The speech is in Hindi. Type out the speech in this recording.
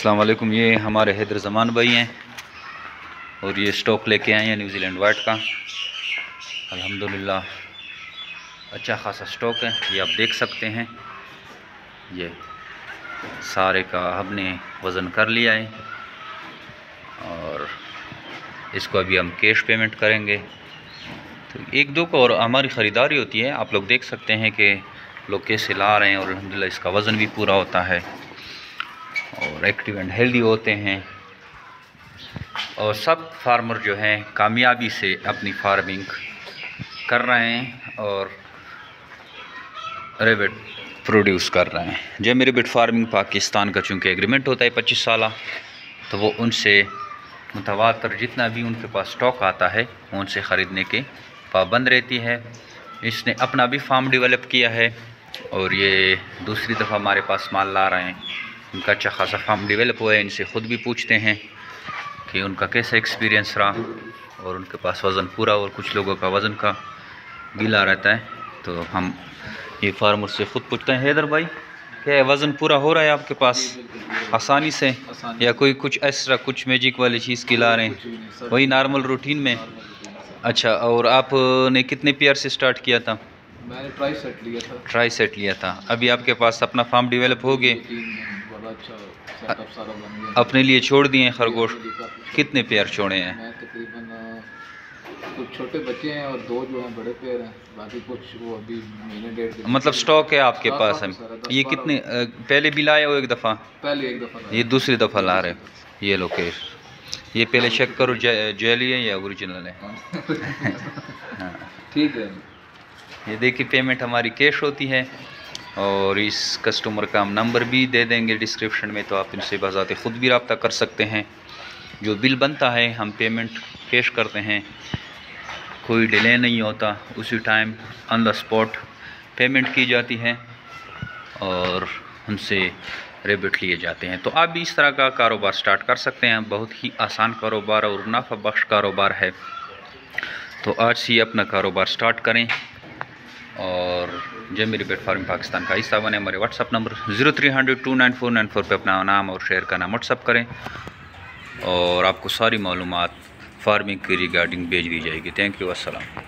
अस्सलाम वालेकुम। ये हमारे हैदर ज़मान भाई हैं और ये स्टॉक लेके आए हैं न्यूजीलैंड वाइट का। अल्हम्दुलिल्लाह अच्छा खासा स्टॉक है, ये आप देख सकते हैं। ये सारे का हमने वज़न कर लिया है और इसको अभी हम कैश पेमेंट करेंगे। तो एक दो को और हमारी ख़रीदारी होती है, आप लोग देख सकते हैं कि लोग कैसे ला रहे हैं और अल्हम्दुलिल्लाह इसका वज़न भी पूरा होता है और एक्टिव एंड हेल्दी होते हैं। और सब फार्मर जो हैं कामयाबी से अपनी फार्मिंग कर रहे हैं और रेबिट प्रोड्यूस कर रहे हैं। जब मेरे रेबिट फार्मिंग पाकिस्तान का चूँकि एग्रीमेंट होता है 25 साल, तो वो उनसे मुतवातर जितना भी उनके पास स्टॉक आता है उनसे ख़रीदने के पाबंद रहती है। इसने अपना भी फार्म डेवलप किया है और ये दूसरी दफ़ा हमारे पास माल ला रहे हैं। उनका अच्छा खासा फार्म डेवलप हुआ है। इनसे ख़ुद भी पूछते हैं कि उनका कैसा एक्सपीरियंस रहा और उनके पास वज़न पूरा और कुछ लोगों का वज़न का गीला रहता है, तो हम ये फार्मर से ख़ुद पूछते हैं। हैदर भाई, क्या वज़न पूरा हो रहा है आपके पास आसानी से या कोई कुछ ऐसा कुछ मैजिक वाली चीज़ खिला रहे हैं? वही नॉर्मल रूटीन में। अच्छा, और आपने कितने पेयर से स्टार्ट किया था? मैंने ट्राई सेट लिया था। ट्राई सेट लिया था। अभी आपके पास अपना फार्म डेवलप हो गए, अच्छा सेटअप सारा बन गया। अपने लिए छोड़ दिए हैं खरगोश? कितने पेयर छोड़े हैं? मैं तकरीबन कुछ छोटे बच्चे हैं और दो जो हैं बड़े पेयर हैं, बाकी कुछ वो अभी महीने डेढ़ के। मतलब स्टॉक है आपके पास है? ये कितने पहले भी लाए हो? एक दफ़ा? पहले एक दफ़ा। ये दूसरी दफ़ा ला रहे हो? ये लोकेश, ये पहले चेक करो जेली है या ओरिजिनल है। हाँ ठीक है। ये देखिए, पेमेंट हमारी कैश होती है और इस कस्टमर का हम नंबर भी दे देंगे डिस्क्रिप्शन में, तो आप इनसे बज़ाते ख़ुद भी रब्ता कर सकते हैं। जो बिल बनता है हम पेमेंट कैश करते हैं, कोई डिले नहीं होता, उसी time on the spot payment की जाती है और उनसे रेबिट लिए जाते हैं। तो आप भी इस तरह का कारोबार स्टार्ट कर सकते हैं। बहुत ही आसान कारोबार और मुनाफा बख्श कारोबार है। तो आज से अपना कारोबार स्टार्ट करें और जब मेरी रेबिट फार्मिंग पाकिस्तान का हिस्सा बने। हमारे व्हाट्सअप नंबर 0300 29494 पे अपना नाम और शहर का नाम व्हाट्सअप करें और आपको सारी मालूमात फार्मिंग की रिगार्डिंग भेज दी जाएगी। थैंक यू, अस्सलाम।